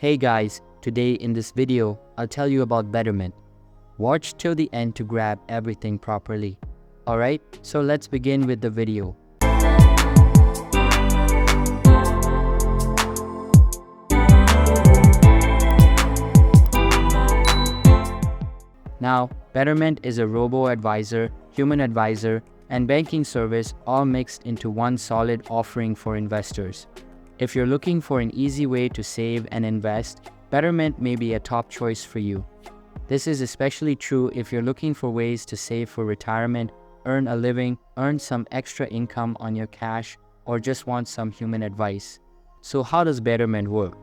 Hey guys, today in this video, I'll tell you about Betterment. Watch till the end to grab everything properly. Alright, so let's begin with the video. Now, Betterment is a robo-advisor, human advisor, and banking service all mixed into one solid offering for investors. If you're looking for an easy way to save and invest, Betterment may be a top choice for you. This is especially true if you're looking for ways to save for retirement, earn a living, earn some extra income on your cash, or just want some human advice. So how does Betterment work?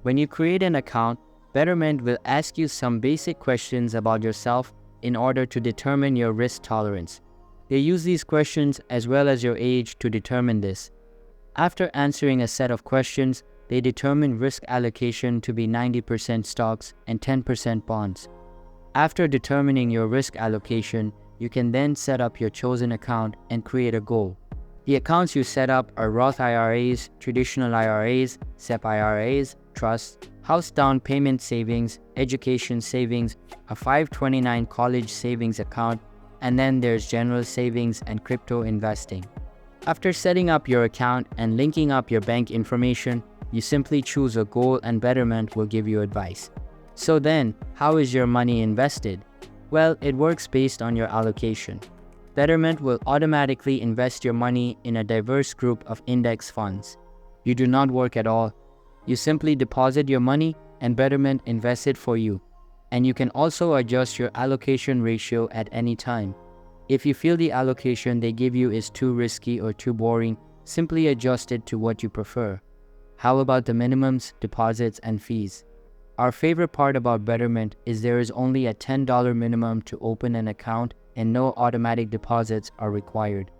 When you create an account, Betterment will ask you some basic questions about yourself in order to determine your risk tolerance. They use these questions as well as your age to determine this. After answering a set of questions, they determine risk allocation to be 90% stocks and 10% bonds. After determining your risk allocation, you can then set up your chosen account and create a goal. The accounts you set up are Roth IRAs, traditional IRAs, SEP IRAs, trusts, house down payment savings, education savings, a 529 college savings account, and then there's general savings and crypto investing. After setting up your account and linking up your bank information, you simply choose a goal and Betterment will give you advice. So then, how is your money invested? Well, it works based on your allocation. Betterment will automatically invest your money in a diverse group of index funds. You do not work at all. You simply deposit your money and Betterment invests it for you. And you can also adjust your allocation ratio at any time. If you feel the allocation they give you is too risky or too boring, simply adjust it to what you prefer. How about the minimums, deposits, and fees? Our favorite part about Betterment is there is only a $10 minimum to open an account and no automatic deposits are required.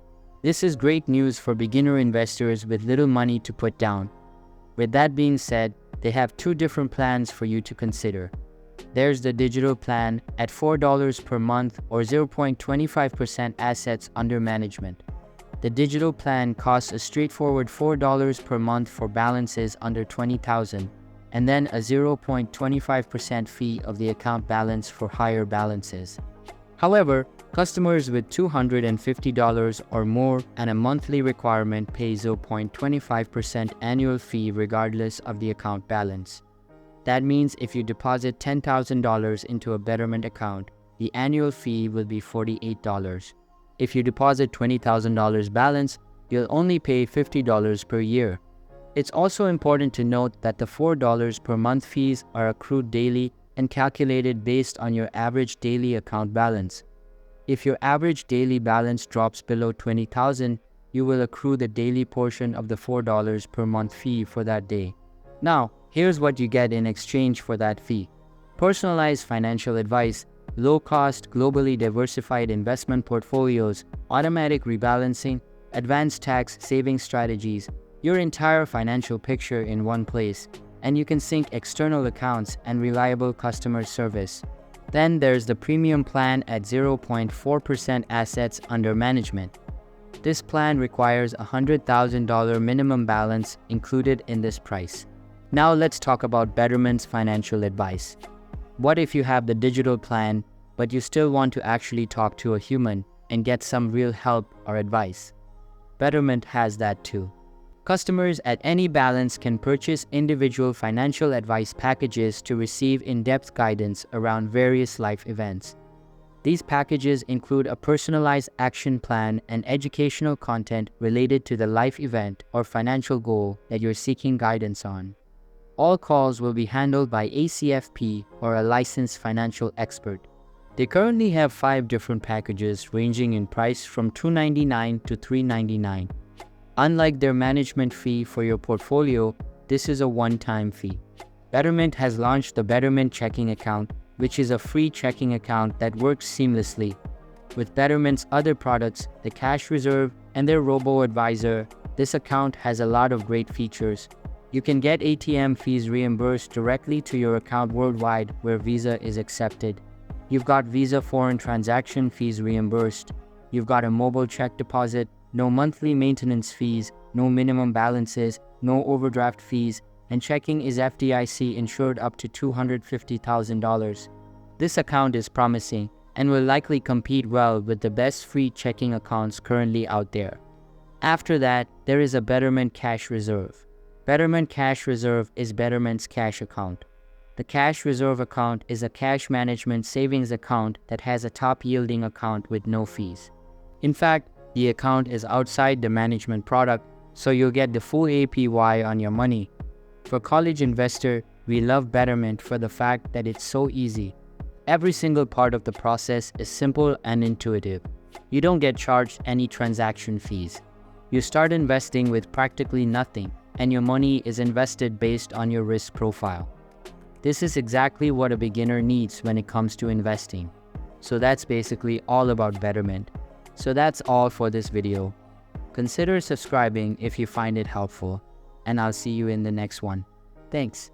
This is great news for beginner investors with little money to put down. With that being said, they have two different plans for you to consider. There's the digital plan at $4 per month or 0.25% assets under management. The digital plan costs a straightforward $4 per month for balances under $20,000 and then a 0.25% fee of the account balance for higher balances. However, customers with $250 or more and a monthly requirement pay 0.25% annual fee regardless of the account balance. That means if you deposit $10,000 into a Betterment account, the annual fee will be $48. If you deposit $20,000 balance, you'll only pay $50 per year. It's also important to note that the $4 per month fees are accrued daily and calculated based on your average daily account balance. If your average daily balance drops below $20,000, you will accrue the daily portion of the $4 per month fee for that day. Now, here's what you get in exchange for that fee. Personalized financial advice, low-cost, globally diversified investment portfolios, automatic rebalancing, advanced tax saving strategies, your entire financial picture in one place, and you can sync external accounts and reliable customer service. Then there's the premium plan at 0.4% assets under management. This plan requires a $100,000 minimum balance included in this price. Now let's talk about Betterment's financial advice. What if you have the digital plan, but you still want to actually talk to a human and get some real help or advice? Betterment has that too. Customers at any balance can purchase individual financial advice packages to receive in-depth guidance around various life events. These packages include a personalized action plan and educational content related to the life event or financial goal that you're seeking guidance on. All calls will be handled by a CFP or a licensed financial expert. They currently have 5 different packages ranging in price from $299 to $399. Unlike their management fee for your portfolio, this is a one-time fee. Betterment has launched the Betterment checking account, which is a free checking account that works seamlessly. With Betterment's other products, the cash reserve, and their Robo-Advisor, this account has a lot of great features. You can get ATM fees reimbursed directly to your account worldwide where Visa is accepted. You've got Visa foreign transaction fees reimbursed. You've got a mobile check deposit, no monthly maintenance fees, no minimum balances, no overdraft fees, and checking is FDIC insured up to $250,000. This account is promising and will likely compete well with the best free checking accounts currently out there. After that, there is a Betterment Cash Reserve. Betterment Cash Reserve is Betterment's cash account. The Cash Reserve account is a cash management savings account that has a top-yielding account with no fees. In fact, the account is outside the management product, so you'll get the full APY on your money. For college investor, we love Betterment for the fact that it's so easy. Every single part of the process is simple and intuitive. You don't get charged any transaction fees. You start investing with practically nothing, and your money is invested based on your risk profile. This is exactly what a beginner needs when it comes to investing. So that's basically all about Betterment. So that's all for this video. Consider subscribing if you find it helpful, and I'll see you in the next one. Thanks.